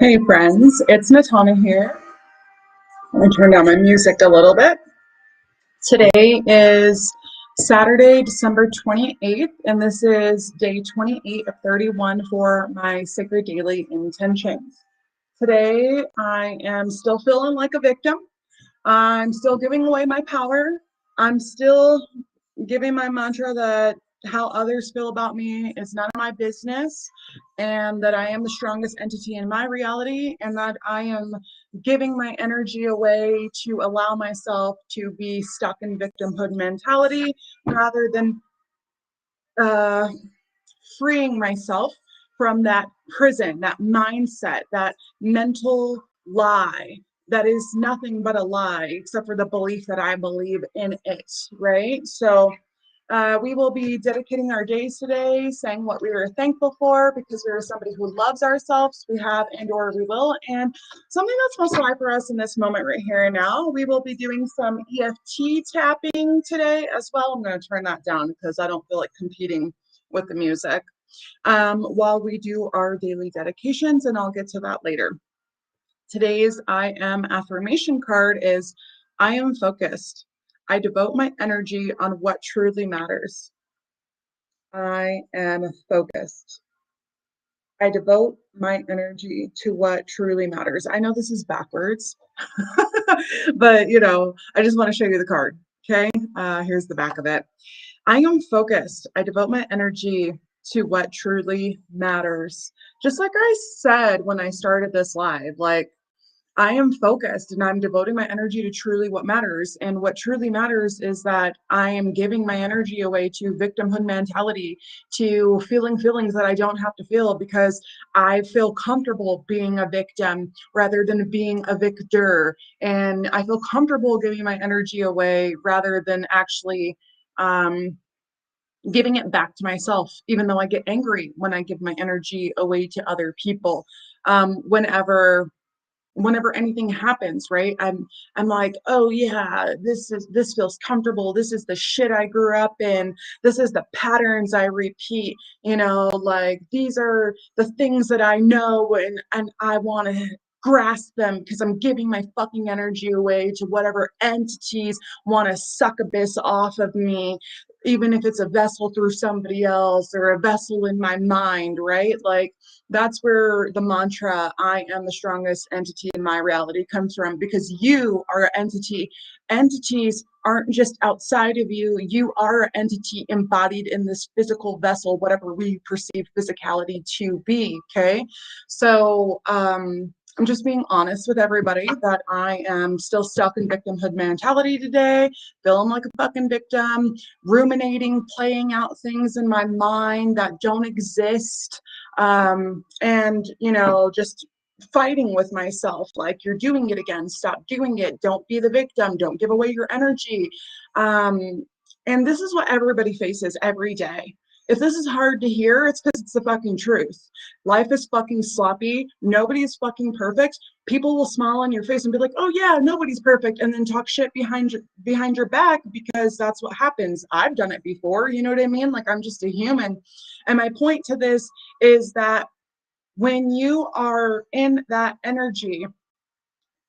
Hey friends, it's Natana here. I'm gonna turn down my music a little bit. Today is Saturday, December 28th, and this is day 28 of 31 for my Sacred Daily Intentions. Today, I am still feeling like a victim. I'm still giving away my power. I'm still giving my mantra that how others feel about me is none of my business, and that I am the strongest entity in my reality, and that I am giving my energy away to allow myself to be stuck in victimhood mentality rather than uh, freeing myself from that prison, that mindset, that mental lie that is nothing but a lie, except for the belief that I believe in it, right? So we will be dedicating our days today, saying what we are thankful for because we are somebody who loves ourselves, we have and or we will, and something that's most alive for us in this moment right here and now. We will be doing some EFT tapping today as well. I'm going to turn that down because I don't feel like competing with the music while we do our daily dedications, and I'll get to that later. Today's I am affirmation card is I am focused. I devote my energy on what truly matters. I am focused. I devote my energy to what truly matters. I know this is backwards, but I just want to show you the card. Okay, here's the back of it. I am focused. I devote my energy to what truly matters. Just like I said when I started this live, like I am focused and I'm devoting my energy to truly what matters. And what truly matters is that I am giving my energy away to victimhood mentality, to feeling feelings that I don't have to feel because I feel comfortable being a victim rather than being a victor. And I feel comfortable giving my energy away rather than actually giving it back to myself, even though I get angry when I give my energy away to other people. Whenever anything happens, right, I'm like, oh yeah, this feels comfortable, this is the shit I grew up in, this is the patterns I repeat, like these are the things that I know, and I want to grasp them because I'm giving my fucking energy away to whatever entities want to suck abyss off of me, even if it's a vessel through somebody else or a vessel in my mind, right? Like that's where the mantra I am the strongest entity in my reality comes from, because you are an entity. Entities aren't just outside of you, you are an entity embodied in this physical vessel, whatever we perceive physicality to be. Okay, so I'm just being honest with everybody that I am still stuck in victimhood mentality today, feeling like a fucking victim, ruminating, playing out things in my mind that don't exist, and just fighting with myself like, you're doing it again, stop doing it, don't be the victim, don't give away your energy. And this is what everybody faces every day. If this is hard to hear, it's because it's the fucking truth. Life is fucking sloppy, nobody is fucking perfect. People will smile on your face and be like, oh yeah, nobody's perfect, and then talk shit behind your back, because that's what happens. I've done it before, you know what I mean? Like, I'm just a human. And my point to this is that when you are in that energy,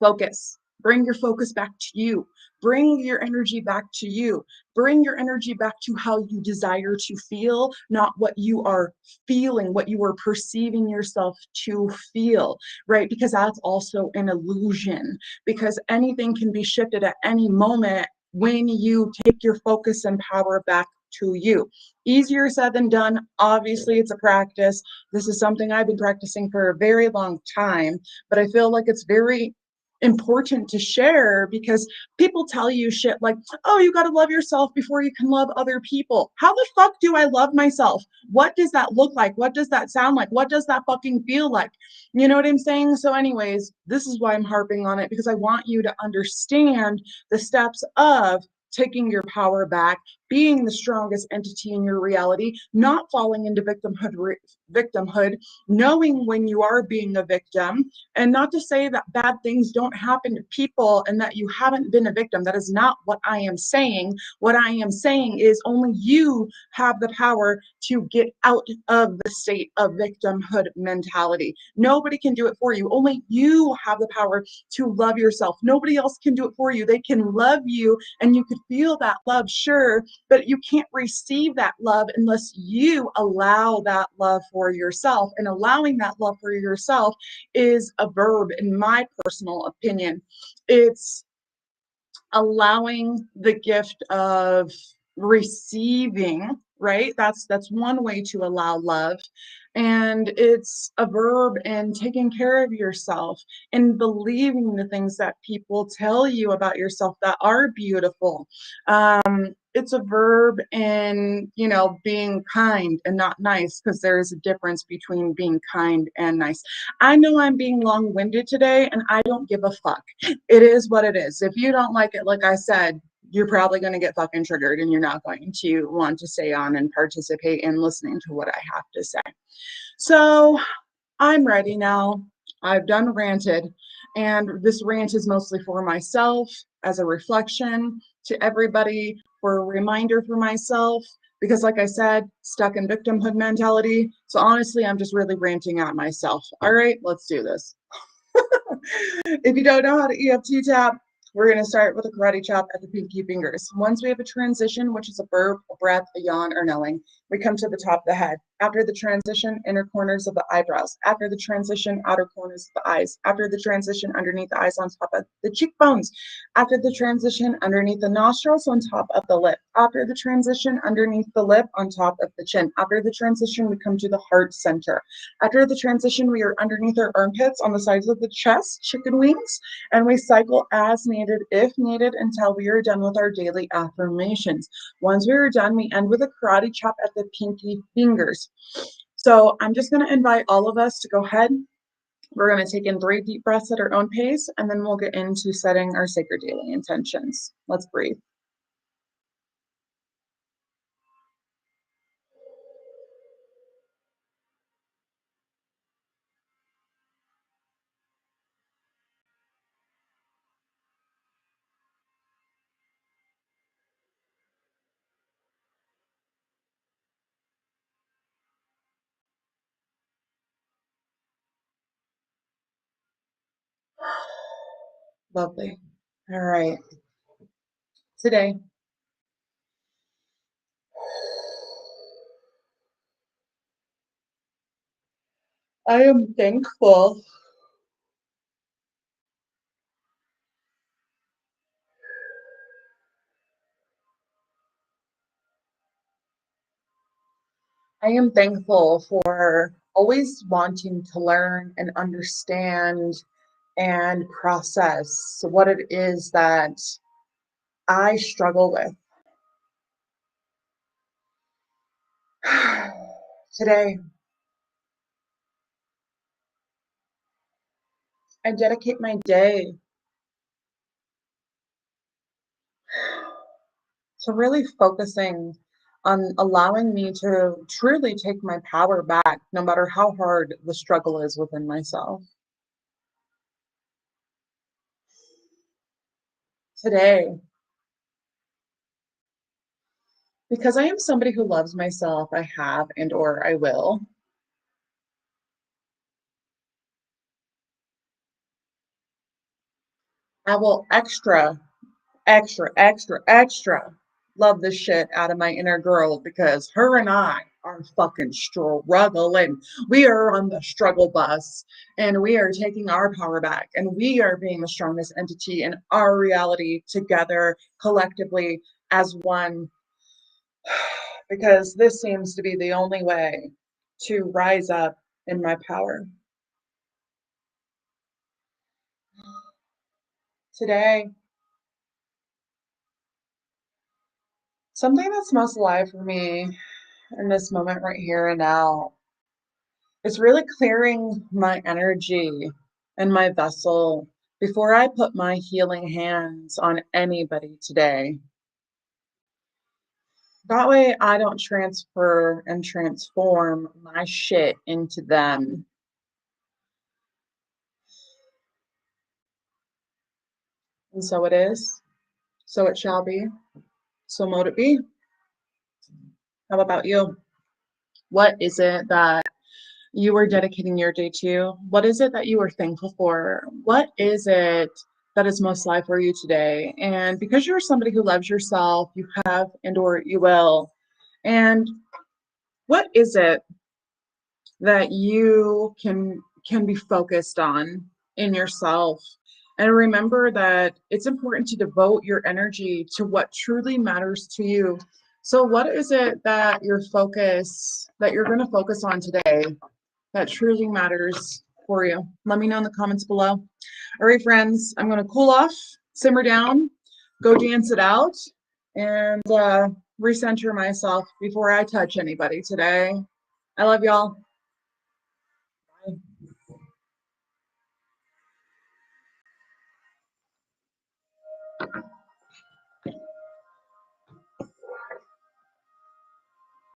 focus. Bring your focus back to you. Bring your energy back to you. Bring your energy back to how you desire to feel, not what you are feeling, what you are perceiving yourself to feel, right? Because that's also an illusion, because anything can be shifted at any moment when you take your focus and power back to you. Easier said than done. Obviously, it's a practice. This is something I've been practicing for a very long time, but I feel like it's very important to share, because people tell you shit like, oh, you got to love yourself before you can love other people. How the fuck do I love myself? What does that look like? What does that sound like? What does that fucking feel like? You know what I'm saying? So anyways, this is why I'm harping on it, because I want you to understand the steps of taking your power back, being the strongest entity in your reality, not falling into victimhood, knowing when you are being a victim, and not to say that bad things don't happen to people and that you haven't been a victim. That is not what I am saying. What I am saying is only you have the power to get out of the state of victimhood mentality. Nobody can do it for you. Only you have the power to love yourself. Nobody else can do it for you. They can love you and you could feel that love, sure, but you can't receive that love unless you allow that love for yourself. And allowing that love for yourself is a verb, in my personal opinion. It's allowing the gift of receiving, right? That's one way to allow love. And it's a verb in taking care of yourself and believing the things that people tell you about yourself that are beautiful. It's a verb in, being kind and not nice, because there's a difference between being kind and nice. I know I'm being long-winded today, and I don't give a fuck. It is what it is. If you don't like it, like I said, you're probably going to get fucking triggered and you're not going to want to stay on and participate in listening to what I have to say. So I'm ready now. I've done ranted, and this rant is mostly for myself as a reflection to everybody, for a reminder for myself, because like I said, stuck in victimhood mentality. So honestly, I'm just really ranting at myself. All right, let's do this. If you don't know how to EFT tap, we're going to start with a karate chop at the pinky fingers. Once we have a transition, which is a burp, a breath, a yawn, or knowing, we come to the top of the head. After the transition, inner corners of the eyebrows. After the transition, outer corners of the eyes. After the transition, underneath the eyes on top of the cheekbones. After the transition, underneath the nostrils on top of the lip. After the transition, underneath the lip on top of the chin. After the transition, we come to the heart center. After the transition, we are underneath our armpits on the sides of the chest, chicken wings, and we cycle as needed, if needed, until we are done with our daily affirmations. Once we are done, we end with a karate chop at the pinky fingers. So I'm just going to invite all of us to go ahead. We're going to take in 3 deep breaths at our own pace, and then we'll get into setting our sacred daily intentions. Let's breathe. Lovely. All right. Today, I am thankful I am thankful for always wanting to learn and understand and process what it is that I struggle with. Today, I dedicate my day to really focusing on allowing me to truly take my power back, no matter how hard the struggle is within myself. Today, because I am somebody who loves myself, I have and or I will. I will extra love the shit out of my inner girl, because her and I are fucking struggling. We are on the struggle bus and we are taking our power back and we are being the strongest entity in our reality together, collectively, as one, because this seems to be the only way to rise up in my power. Today, something that's most alive for me in this moment right here and now, it's really clearing my energy and my vessel before I put my healing hands on anybody today. That way I don't transfer and transform my shit into them. And so it is, so it shall be, so mote it be. How about you? What is it that you are dedicating your day to? What is it that you are thankful for? What is it that is most life for you today? And because you're somebody who loves yourself, you have and or you will. And what is it that you can be focused on in yourself? And remember that it's important to devote your energy to what truly matters to you. So what is it that you're going to focus on today that truly matters for you? Let me know in the comments below. All right, friends, I'm going to cool off, simmer down, go dance it out, and recenter myself before I touch anybody today. I love y'all. Bye.